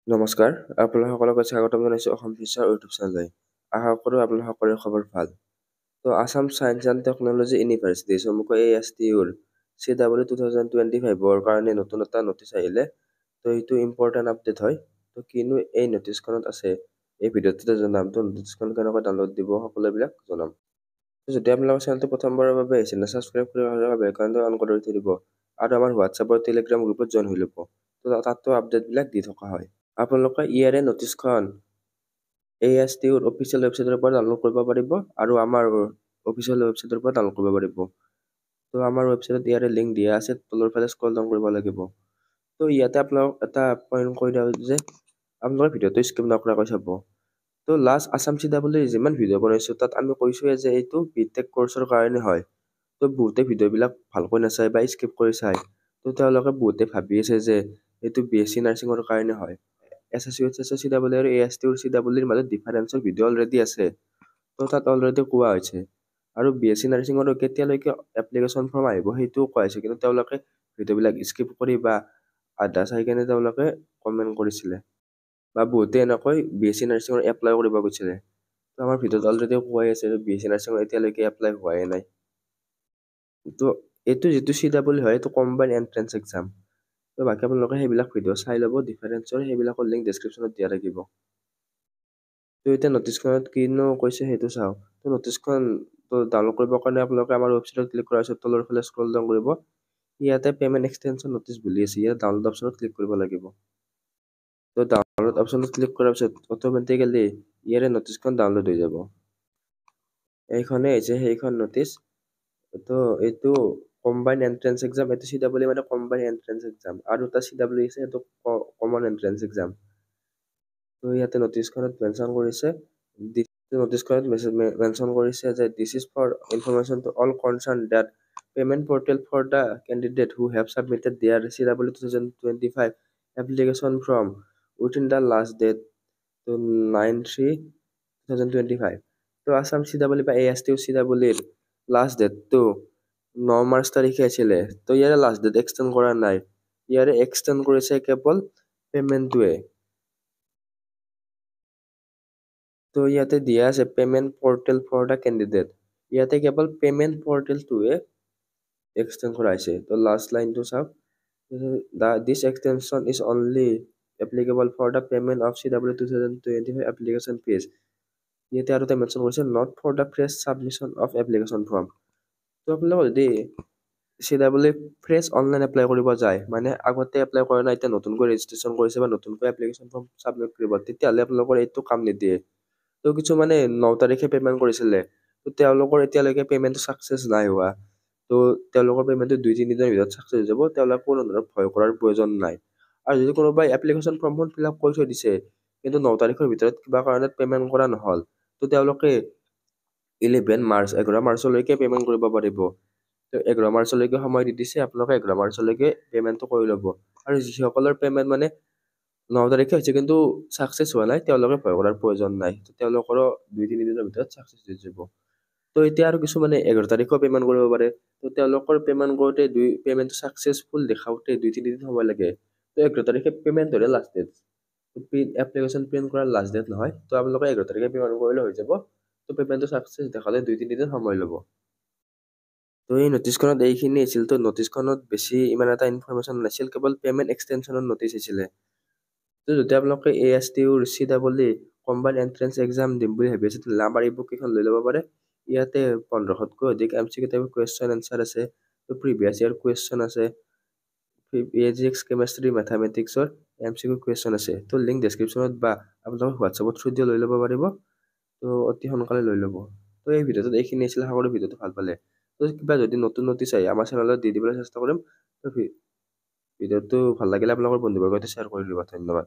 নমস্কাৰ, আপোনালোকক স্বাগতম জনাইছোঁ অসম ফিচাৰ ইউটিউব চেনেললৈ। আশা কৰোঁ আপোনালোকৰ খবৰ ভাল। তো Assam science and technology university চমুকৈ ASTUৰ CW 2025ৰ কাৰণে নতুন এটা নটিচ আহিলে। তো এইটো ইম্পৰ্টেণ্ট আপডেট হয়। তো কিনো এই নটিচখনত আছে এই ভিডিঅ'টোতে জনাম। তো নটিচখন কেনেকৈ ডাউনলোড দিব সকলোবিলাক জনাম। যদি আপোনালোকৰ চেনেলটো প্ৰথমবাৰৰ বাবে আহিছে ছাবস্ক্ৰাইব কৰি বেল আইকনটো অন কৰি থৈ দিব আৰু আমাৰ হোৱাটছএপৰ টেলিগ্ৰাম গ্ৰুপত জইন হৈ ল'ব। তো তাতো আপডেটবিলাক দি থকা হয়। আপোনালোকে ইয়াৰে নটিচখন ASTUৰ অফিচিয়েল ৱেবছাইটৰ পৰা ডাউনলোড কৰিব পাৰিব আৰু আমাৰ অফিচিয়েল ৱেবছাইটৰ পৰা ডাউনলোড কৰিব পাৰিব। তো আমাৰ ৱেবছাইটত ইয়াৰে লিংক দিয়া আছে, তলৰ ফালে স্ক্ৰল ডাউন কৰিব লাগিব। তো ইয়াতে আপোনালোক এটা পইণ্ট কৈ দিওঁ যে আপোনালোকে ভিডিঅ'টো স্কিপ নকৰাকৈ চাব। তো লাষ্ট আসাম CW যিমান ভিডিঅ' বনাইছোঁ তাত আমি কৈছোঁৱে যে এইটো BTech কৰ্চৰ কাৰণে হয়। তো বহুতে ভিডিঅ'বিলাক ভালকৈ নাচায় বা স্কিপ কৰি চায়। তো তেওঁলোকে বহুতে ভাবি আছে যে এইটো BSc নাৰ্ছিঙৰ কাৰণে হয়। SSC CW আৰু ASTUৰ CWৰ মাজত ডিফাৰেঞ্চৰ ভিডিঅ' অলৰেডি আছে। তো তাত অলৰেডি কোৱা হৈছে আৰু BSc নাৰ্ছিঙৰ কেতিয়ালৈকে এপ্লিকেশ্যন ফৰ্ম আহিব সেইটোও কোৱা হৈছে, কিন্তু তেওঁলোকে ভিডিঅ'বিলাক স্কিপ কৰি বা আধা চাই কেনে তেওঁলোকে কমেণ্ট কৰিছিলে বা বহুতে এনেকৈ BSc নাৰ্ছিঙৰ এপ্লাই কৰিব গৈছিলে। তো আমাৰ ভিডিঅ'ত অলৰেডি কোৱাই আছে যে BSc নাৰ্ছিঙৰ এতিয়ালৈকে এপ্লাই হোৱাই নাই। তো এইটো যিটো CW হয় এইটো কম্বাইন এণ্ট্ৰেন্স এক্সাম। তো বাকী আপোনালোকে সেইবিলাক ভিডিঅ' চাই ল'ব ডিফাৰেঞ্চৰ, সেইবিলাকৰ লিংক ডেছক্ৰিপশ্যনত দিয়া থাকিব। তো এতিয়া নটিচখনত কিনো কৈছে সেইটো চাওঁ। তো নটিচখন ডাউনলোড কৰিবৰ কাৰণে আপোনালোকে আমাৰ ৱেবছাইটত ক্লিক কৰাৰ পিছত তলৰ ফালে স্ক্ৰল ডাউন কৰিব। ইয়াতে পে'মেণ্ট এক্সটেনশ্যন নটিচ বুলি আছে, ইয়াত ডাউনলোড অপশ্যনত ক্লিক কৰিব লাগিব। তো ডাউনলোড অপশ্যনত ক্লিক কৰাৰ পিছত অট'মেটিকেলি ইয়াৰে নটিচখন ডাউনলোড হৈ যাব। এইখনেই হৈছে সেইখন নটিচ। তো এইটো কম্বাইন এণ্ট্ৰেন্স এক্সাম, এইটো CW মানে কম্বাইন এণ্ট্ৰেন্স এক্সাম আৰু এটা CW আছে এইটো কমন এণ্ট্ৰেন্স এক্সাম। তো ইয়াতে নটিচখনত মেনশ্যন কৰিছে যে this is for information to all concern date payment portal for the candidate who have submitted their CW 2025 application form within the last date to 9/3/2025। তো Assam CW বা ASTU CWৰ last ডেটটো 9 March তাৰিখে আছিলে। তো ইয়াৰে লাষ্ট ডেট এক্সটেণ্ড কৰা নাই, ইয়াৰে এক্সটেণ্ড কৰিছে কেৱল পেমেণ্টটোৱে। তো ইয়াতে দিয়া আছে payment portal for the candidate, ইয়াতে কেৱল পেমেণ্ট পৰ্টেলটোৱে এক্সটেণ্ড কৰা হৈছে। তো লাষ্ট লাইনটো চাওক, this extension is only applicable for the payment of CW 2025 application fee. ইয়াতে আৰু এটা মেনশ্যন কৰিছে not for the fresh submission of application form. তো আপোনালোকে যদি CW ফ্ৰেছ অনলাইন এপ্লাই কৰিব যায়, মানে আগতে এপ্লাই কৰা নাই এতিয়া নতুনকৈ ৰেজিষ্ট্ৰেশ্যন কৰিছে বা নতুনকৈ এপ্লিকেশ্যন ফৰ্ম ছাবমিট কৰিব, তেতিয়াহ'লে আপোনালোকৰ এইটো কাম নিদিয়ে। তো কিছুমানে 9 তাৰিখে পে'মেণ্ট কৰিছিলে, তো তেওঁলোকৰ এতিয়ালৈকে পে'মেণ্টটো ছাকচেছ নাই হোৱা। তো তেওঁলোকৰ পে'মেণ্টটো 2-3 দিনৰ ভিতৰত ছাকচেছ হৈ যাব, তেওঁলোকে কোনো ধৰণৰ ভয় কৰাৰ প্ৰয়োজন নাই। আৰু যদি কোনোবাই এপ্লিকেশ্যন ফৰ্মখন ফিল আপ কৰি থৈ দিছে কিন্তু 9 তাৰিখৰ ভিতৰত কিবা কাৰণত পে'মেণ্ট কৰা নহ'ল, তো তেওঁলোকে 11 মাৰ্চলৈকে পে'মেণ্ট কৰিব পাৰিব। তো 11 মাৰ্চলৈকে সময় দি দিছে, আপোনালোকে 11 মাৰ্চলৈকে পে'মেণ্টটো কৰি ল'ব। আৰু যিসকলৰ পে'মেণ্ট মানে 9 তাৰিখে হৈছে কিন্তু ছাকচেছ হোৱা নাই, তেওঁলোকে ভয় কৰাৰ প্ৰয়োজন নাই। তো তেওঁলোকৰো 2-3 দিনৰ ভিতৰত ছাকচেছ হৈ যাব। তো এতিয়া আৰু কিছুমানে 11 তাৰিখেও পে'মেণ্ট কৰিব পাৰে। তো তেওঁলোকৰ পে'মেণ্ট কৰোঁতে পে'মেণ্টটো ছাকচেছফুল দেখাওঁতে 2-3 দিন সময় লাগে। তো 11 তাৰিখে পে'মেণ্ট ধৰে লাষ্ট ডেট, এপ্লিকেশ্যন প্ৰিণ্ট কৰাৰ লাষ্ট ডেট নহয়। তো আপোনালোকে 11 তাৰিখে পে'মেণ্ট কৰিলে হৈ যাব। তো পে'মেণ্টটো ছাকচেছ দেখালে 2-3 দিন সময় ল'ব। তো এই নটিচখনত এইখিনি আছিল। তো নটিচখনত বেছি ইমান এটা ইনফৰমেশ্যন নাছিল, কেৱল পে'মেণ্ট এক্সটেনশ্যনৰ নটিচ আছিলে। তো যদি আপোনালোকে ASTUৰ CW কম্বাইন এণ্ট্ৰেন্স এক্সাম দিম বুলি ভাবি আছে, তেতিয়াহ'লে আমাৰ এই বুককেইখন লৈ ল'ব পাৰে। ইয়াতে 1500তকৈ অধিক MCQ টাইপৰ কুৱেশ্যন এনচাৰ আছে। তো প্ৰিভিয়াছ ইয়াৰ কুৱেশ্যন আছে, ফিজিক্স, কেমেষ্ট্ৰি, মেথামেটিক্সৰ MCQ কুৱেশ্যন আছে। তো লিংক ডেছক্ৰিপশ্যনত বা আপোনালোকৰ হোৱাটছএপত থ্ৰু দিও লৈ ল'ব পাৰিব। তো অতি সোনকালে লৈ ল'ব। তো এই ভিডিঅ'টোত এইখিনি আছিল, আশা কৰোঁ ভিডিঅ'টো ভাল পালে। তো কিবা যদি নতুন নটিচ আহে আমাৰ চেনেলত দি দিবলৈ চেষ্টা কৰিম। তো ভিডিঅ'টো ভাল লাগিলে আপোনালোকৰ বন্ধুবৰ্গৰ সৈতে শ্বেয়াৰ কৰি দিব। ধন্যবাদ।